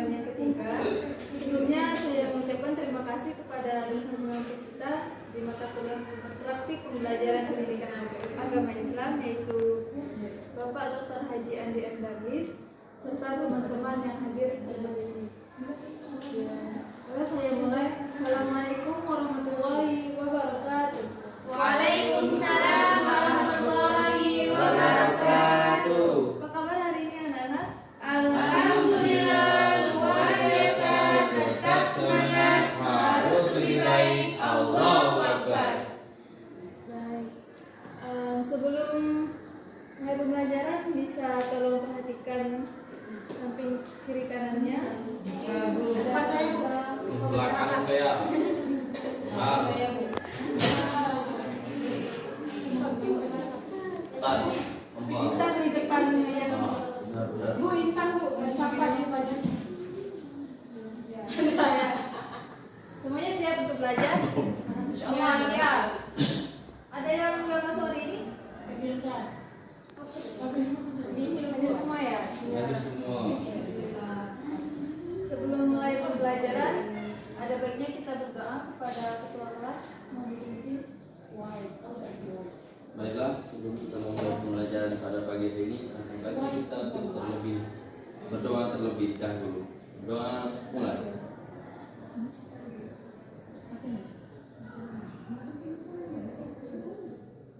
pelajaran yang ketiga. Sebelumnya saya mengucapkan terima kasih kepada dosen pengampu kita di mata kuliah praktik pembelajaran pendidikan agama Islam, yaitu Bapak Dr. Haji Andi M. Darwis, serta teman-teman yang hadir di hari ini. Saya mulai. Assalamualaikum warahmatullahi wabarakatuh. Waalaikumsalam warahmatullahi wabarakatuh. Apa kabar hari ini anak-anak? Alhamdulillah, luar biasa, tetap semangat, harus lebih baik. Allahu Akbar. Baik. Sebelum mulai pembelajaran bisa tolong perhatikan samping kiri kanannya. Depan saya, Bu. Belakang saya. Saya, Bu. Intan di depan saya. Bu, Intan, Bu. Sampai di depannya. Semuanya siap untuk belajar? Semua siap. Ada yang nggak masuk hari ini? Biasa. Ada semua ya? Ada semua. Sebelum mulai pembelajaran, ada baiknya kita berdoa kepada ketua kelas. Baiklah, sebelum kita memulai pembelajaran pada pagi hari ini, akan baik kita terlebih berdoa terlebih dahulu. Doa mulai.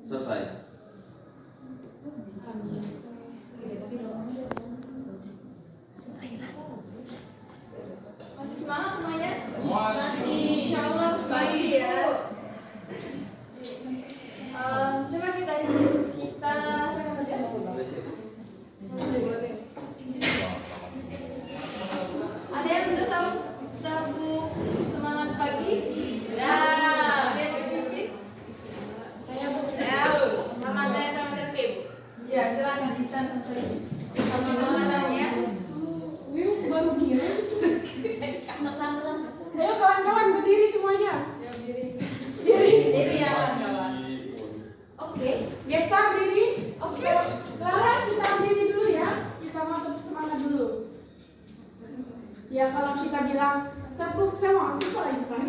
Selesai. Masih semangat semuanya? Masih. Insya Allah masih ya. Coba kita ada yang sudah tahu tabuk semangat pagi? Sudah. Ada yang berpipis? Saya, Bu. Saya, Bu. Nama saya sama Serpim. Ya, silakan kita sama semangatnya. Baru dia. Sama-sama. Ayo kawan-kawan berdiri semuanya. Diri ya kawan-kawan. Oke. Biasa berdiri. Oke. Lara kita berdiri dulu ya. Kita mau tepuk semangat dulu. Ya kalau kita bilang tepuk semangat itu lagi kan?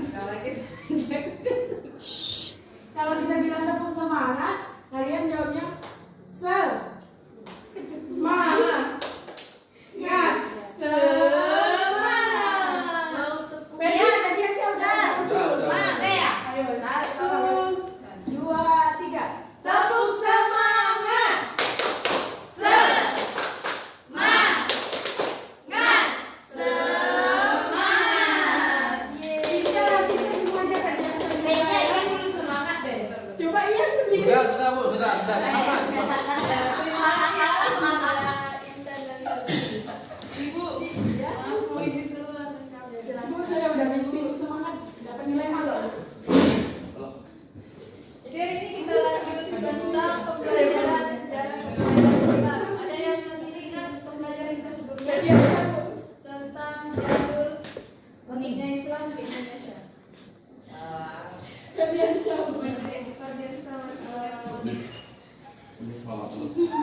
Kalau kita bilang tepuk semangat, kalian jawabnya semangat. Beda tadi aja udah. Ayo 1, 2, 3. Tepuk semangat. Kita semuanya kan. Coba Ian sendiri. Sudah, Bu, sudah. Selamat. Terima kasih ya kepada Intan dan Sarti. Ibu, Ya. Bu saya udah bikin semangat dapat nilai malu. Jadi hari ini kita lanjut tentang pembelajaran sejarah pembelajaran Islam. Ada yang masih ingat pembelajaran kita sebelumnya tentang jalur masuknya Islam ke Indonesia?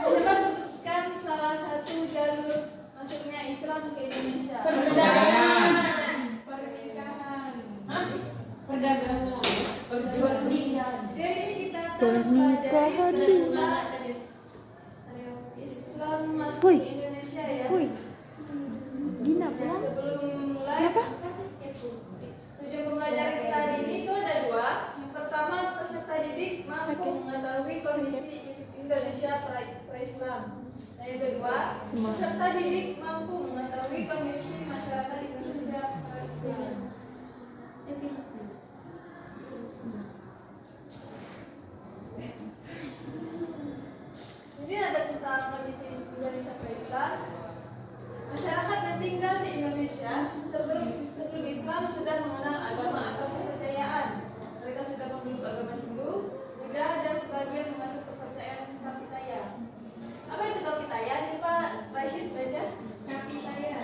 Coba sebutkan salah satu jalur masuknya Islam ke Indonesia. Perdagangan. Pernikahan. Perdagangan. Perjuangan. Jadi ini kita akan pelajari tentang Islam masuk ke Indonesia ya. Gina Nah, pulang. sebelum mulai, tujuan pembelajaran kita hari ini itu ada dua. Yang pertama, peserta didik mampu mengetahui kondisi Indonesia pra-Islam. Dan yang kedua, peserta didik mampu mengetahui kondisi masyarakat Indonesia pra-Islam. Jadi ada tentang kondisi Indonesia pra-Islam. Masyarakat yang tinggal di Indonesia sebelum Islam sudah mengenal agama atau kepercayaan. Mereka sudah memeluk agama Hindu, Buddha, dan sebagian menganut kepercayaan Kapitaya. Apa itu Kapitaya? Coba Rashid baca. Kapitaya.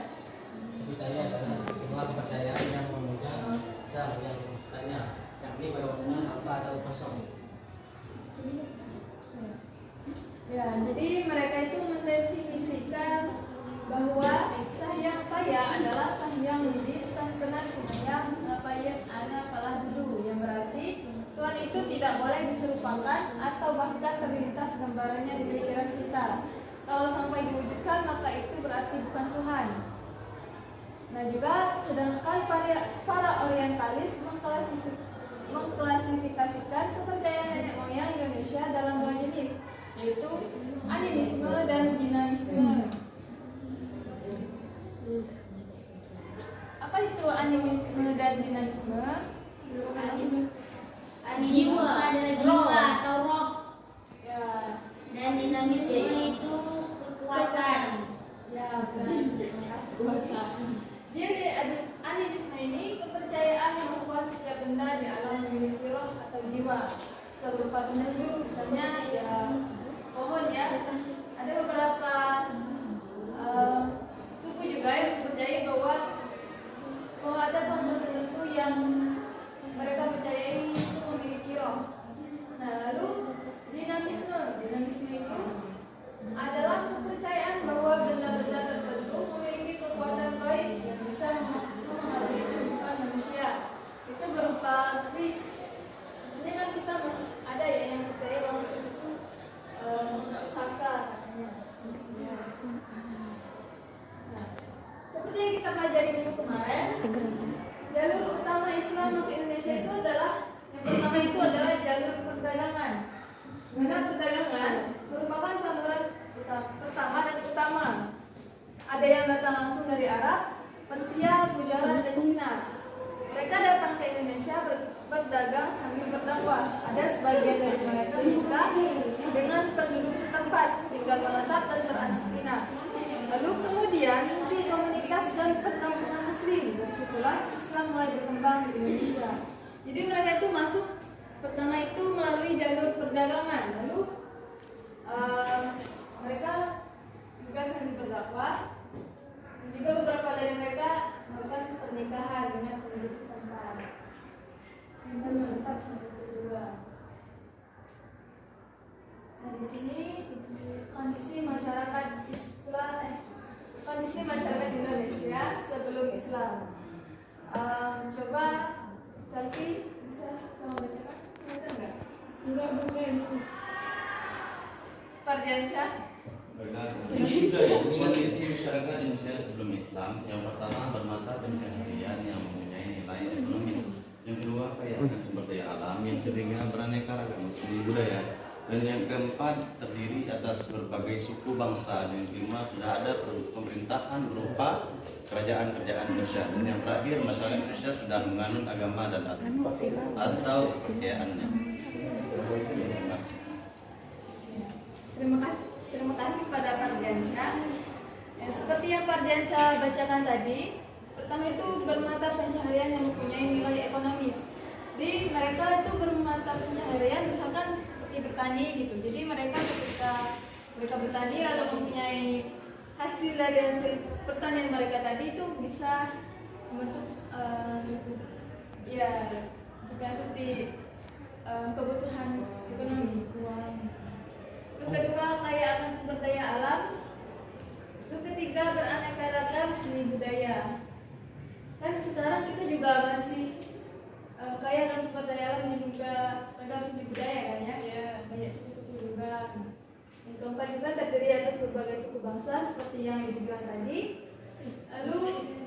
itu tidak boleh diserupakan atau bahkan terlintas gambarannya di pikiran kita. Kalau sampai diwujudkan maka itu berarti bukan Tuhan. Nah juga sedangkan para orientalis mengklasifikasikan kepercayaan nenek moyang Indonesia dalam dua jenis, yaitu animisme dan dinamisme. Apa itu animisme dan dinamisme? Animisme adalah jiwa atau roh, Ya, dan dinamisme itu kekuatan. ya benar. Terima kasih. Jadi animisme ini kepercayaan bahwa setiap benda di alam memiliki roh atau jiwa. Seberupa benda hidup, misalnya ya pohon ya. Ada beberapa suku juga yang percaya bahwa ada pohon tertentu yang mereka percayai itu memiliki roh. Nah, lalu dinamisme itu adalah kepercayaan bahwa benda-benda tertentu memiliki kekuatan gaib yang bisa mempengaruhi kehidupan manusia. Itu berupa kris. Maksudnya kan kita masih ada ya yang percaya bahwa kris itu saka katanya. Nah, seperti yang kita pelajari minggu kemarin, jalur utama Islam masuk Indonesia itu adalah yang pertama itu adalah jalur perdagangan. Karena perdagangan merupakan saluran pertama dan utama. Ada yang datang langsung dari Arab, Persia, Gujarat, dan Cina. Mereka datang ke Indonesia berdagang sambil berdakwah. Ada sebagian dari mereka menikah dengan penduduk setempat, tinggal menetap dan beranak pinak. Lalu kemudian muncul komunitas dan perkampungan Muslim. Dari situlah Islam mulai berkembang di Indonesia. Jadi mereka itu masuk pertama itu melalui jalur perdagangan. Lalu mereka juga sambil berdakwah. Dan juga beberapa dari mereka melakukan pernikahan dengan penduduk setempat. Dan setempat kedua. Nah di sini kondisi masyarakat Indonesia sebelum Islam. Coba Selfie bisa kamu bacakan? Enggak? Enggak berani. Fardiansyah. Baiklah, ini sudah ya. Ini kondisi masyarakat Indonesia sebelum Islam. Yang pertama bermata pencaharian yang mempunyai nilai ekonomis. Yang kedua kaya akan sumber daya alam. Yang ketiga beraneka ragam seni budaya. Dan yang keempat terdiri atas berbagai suku bangsa. Dan yang kelima sudah ada pemerintahan berupa kerajaan-kerajaan Indonesia. Dan yang terakhir masyarakat Indonesia sudah menganut agama dan atau kepercayaannya. Terima kasih kepada Fardiansyah. Seperti yang Fardiansyah bacakan tadi, pertama itu bermata pencaharian yang mempunyai nilai ekonomis. Jadi mereka itu bermata pencaharian misalkan seperti bertani gitu. Jadi mereka ketika mereka bertani lalu mempunyai hasil dari hasil pertanian mereka tadi itu bisa membentuk ya seperti kebutuhan ekonomi uang. Lalu kedua kaya akan sumber daya alam. Lalu ketiga beraneka ragam seni budaya. Kan sekarang kita juga masih kaya akan sumber daya alam dan juga ragam seni budaya kan ya, banyak suku-suku juga. Yang keempat juga terdiri atas berbagai suku bangsa seperti yang ibu bilang tadi. Lalu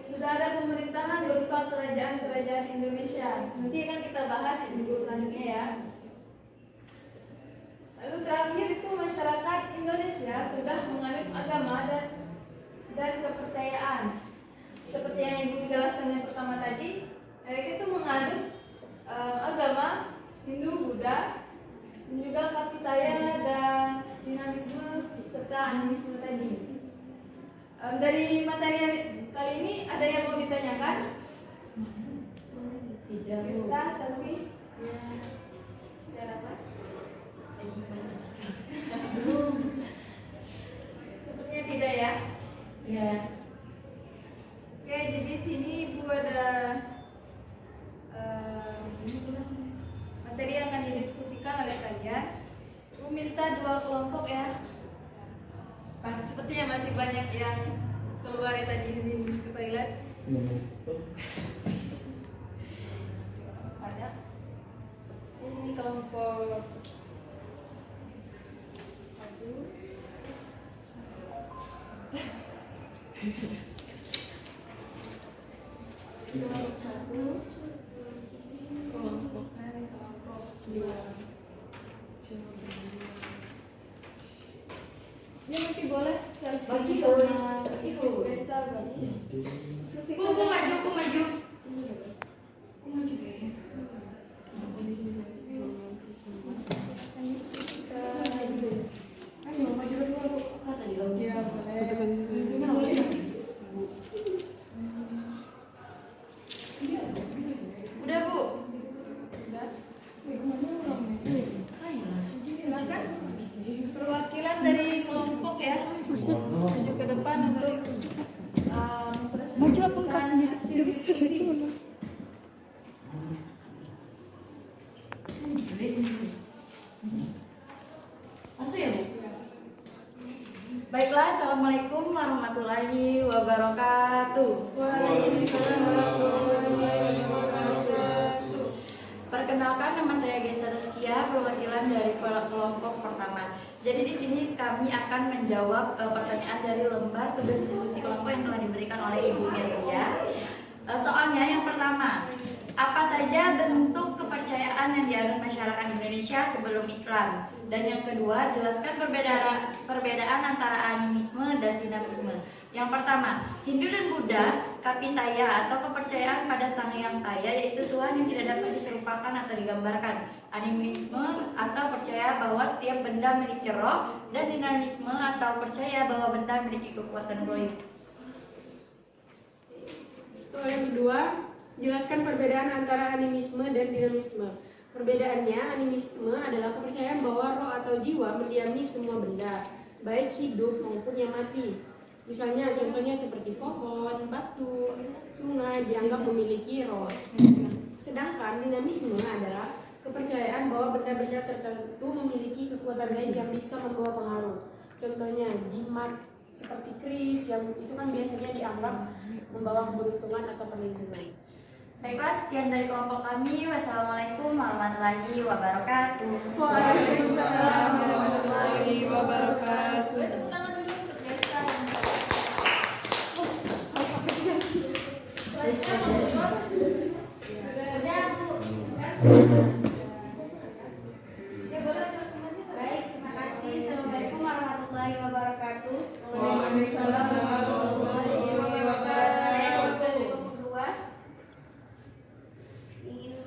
sudah ada pemerintahan berupa kerajaan-kerajaan Indonesia. Nanti akan kita bahas di minggu selanjutnya ya. Lalu terakhir itu masyarakat Indonesia sudah menganut agama dan kepercayaan. Seperti yang ibu jelaskan yang pertama tadi, mereka itu menganut agama Hindu, Buddha, dan juga Kapitaya dan dinamisme serta animisme tadi. Dari materi kali ini ada yang mau ditanyakan? Tidak. Bisa, Selvi? Ya. Siapa? Sepertinya tidak ya? Ya. Oke, jadi sini Ibu ada materi yang akan didiskusikan oleh kalian. Ibu minta 2 kelompok ya. Pas sepertinya masih banyak yang keluar ya tadi di sini ke toilet. Ada. Ini kelompok Kelompok dua. Ya nanti boleh selfie Bagi sama Ibu. Besta baca. Ku maju, ku maju. Ku maju deh. Ayo maju dulu Bu. Ah, tadi lo dia. Ya boleh. Ini nggak boleh. Udah Bu. Udah. Ayo langsung. Silakan. Perwakilan dari kelompok ya. Maju ke depan untuk Maju apa enggak sendiri? hasil Dia bisa diskusi. saja. Langsung ya Bu. Baiklah, assalamualaikum warahmatullahi wabarakatuh. Waalaikumsalam warahmatullahi wabarakatuh. Perkenalkan, nama saya Gesta Rizkia, perwakilan dari kelompok pertama. Jadi di sini kami akan menjawab pertanyaan dari lembar tugas diskusi kelompok yang telah diberikan oleh Ibu Mirya. Soalnya yang pertama, apa saja bentuk kepercayaan yang dianut masyarakat Indonesia sebelum Islam? Dan yang kedua, jelaskan perbedaan antara animisme dan dinamisme. Yang pertama, Hindu dan Buddha, Kapitaya atau kepercayaan pada Sang Hyang Taya, yaitu Tuhan yang tidak dapat diserupakan atau digambarkan. Animisme atau percaya bahwa setiap benda memiliki roh, dan dinamisme atau percaya bahwa benda memiliki kekuatan gaib. Soal yang kedua, jelaskan perbedaan antara animisme dan dinamisme. Perbedaannya, animisme adalah kepercayaan bahwa roh atau jiwa mendiami semua benda, baik hidup maupun yang mati. Misalnya, contohnya seperti pohon, batu, sungai dianggap memiliki roh. Sedangkan dinamisme adalah kepercayaan bahwa benda-benda tertentu memiliki kekuatan gaib yang bisa membawa pengaruh. Contohnya, jimat seperti keris yang itu kan biasanya dianggap membawa keberuntungan atau perlindungan. Baiklah, sekian dari kelompok kami. Wassalamualaikum warahmatullahi wabarakatuh. Waalaikumsalam warahmatullahi wabarakatuh. Tepuk tangan dulu untuk Desta dan Ya boleh teman-temannya. Baik, terima kasih. Assalamualaikum warahmatullahi wabarakatuh. Waalaikumsalam warahmatullahi Saya wabarakatuh. dari kelompok 2 ingin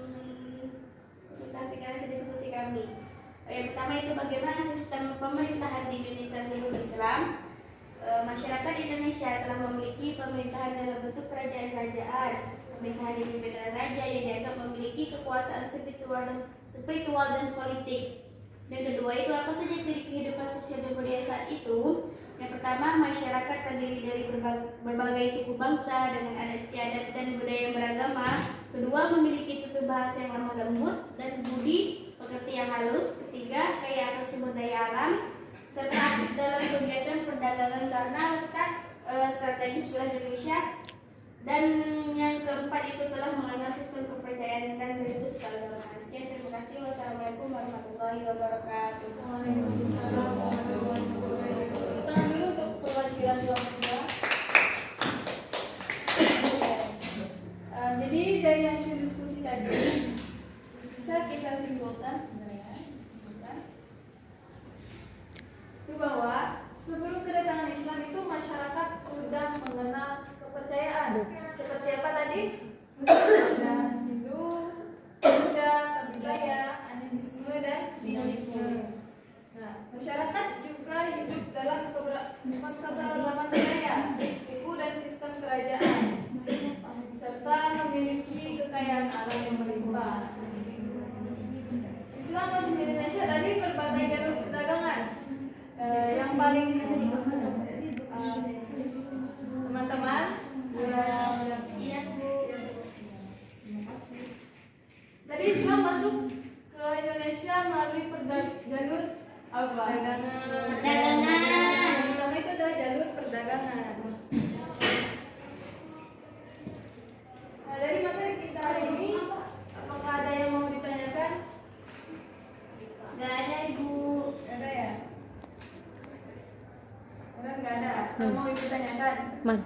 presentasikan hasil diskusi kami. Yang pertama itu bagaimana sistem pemerintahan di Indonesia sebelum Islam. Masyarakat Indonesia telah memiliki pemerintahan dalam bentuk kerajaan-kerajaan. Pemerintahan yang dipimpin raja yang dianggap memiliki kekuasaan spiritual dan politik. Yang kedua itu apa saja ciri kehidupan sosial dan budaya saat itu? Yang pertama, masyarakat terdiri dari berbagai suku bangsa dengan adat istiadat dan budaya yang beragama. Kedua, memiliki tutur bahasa yang lemah lembut dan budi pekerti yang halus. Ketiga, kaya akan sumber daya alam serta aktif dalam kegiatan perdagangan karena letak strategis wilayah Indonesia. Dan yang keempat itu telah mengenal sistem kepercayaan dan religius keagamaan. Sekian, terima kasih. Wassalamualaikum warahmatullahi wabarakatuh. Waalaikumsalam warahmatullahi wabarakatuh. Tangan dulu untuk perwakilan kelompok 2. Jadi dari hasil diskusi tadi bisa kita simpulkan sebenarnya itu bahwa sebelum kedatangan Islam itu masyarakat sudah mengenal kepercayaan seperti apa tadi? Ada Hindu, Buddha, Kapitaya, animisme dan dinamisme. Nah, masyarakat juga hidup dalam keberagaman budaya, suku dan sistem kerajaan, serta memiliki kekayaan alam yang melimpah. Islam masuk di Indonesia dari berbagai jalur perdagangan. Yang paling teman-teman, Iya, Bu. terima kasih. Tadi Islam masuk ke Indonesia melalui jalur apa? Perdagangan. Yang pertama itu adalah jalur perdagangan. Nah, dari materi kita hari ini, apakah ada yang mau ditanyakan? Gak ada, Ibu. Gak ada ya? Orang nggak ada. Mau ibu tanyakan? Man.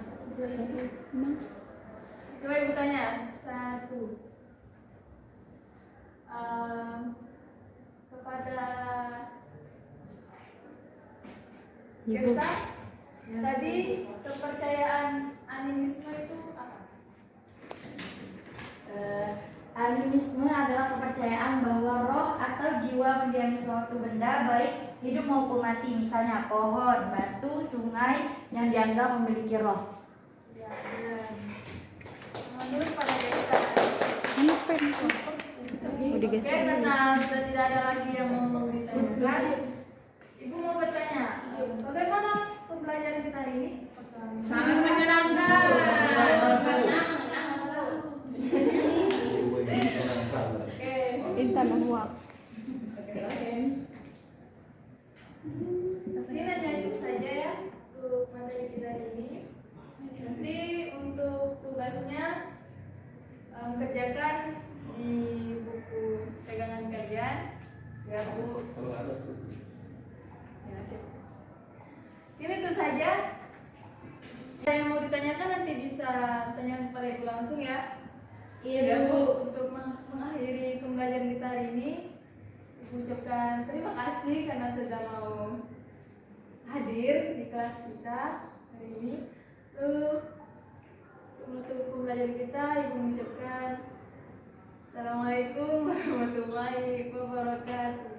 Coba Coba Ibu tanya. 1. Kepada Ibu. Gesta, tadi kepercayaan animisme itu apa? Animisme adalah kepercayaan bahwa roh atau jiwa mendiami suatu benda baik hidup maupun mati, misalnya pohon, batu, sungai yang dianggap memiliki roh. Ya, benar. Menurut pada Gesta. Ini pen. Mau Oke, digeser. karena sudah tidak ada lagi yang mau ditanyakan, Ibu mau bertanya, bagaimana pembelajaran kita hari ini? Sangat menyenangkan. Oke. Intan Anwar. Jadi hanya itu saja ya untuk materi kita hari ini. Nanti untuk tugasnya kerjakan di buku pegangan kalian. Ya Bu. Ya, oke. Ini itu saja. Yang mau ditanyakan nanti bisa tanya kepada Ibu langsung ya. Ya Bu, untuk mengakhiri pembelajaran kita hari ini, Ibu ucapkan terima kasih karena sudah mau hadir di kelas kita hari ini. Untuk menutup pembelajaran kita, Ibu mengucapkan Assalamualaikum warahmatullahi wabarakatuh.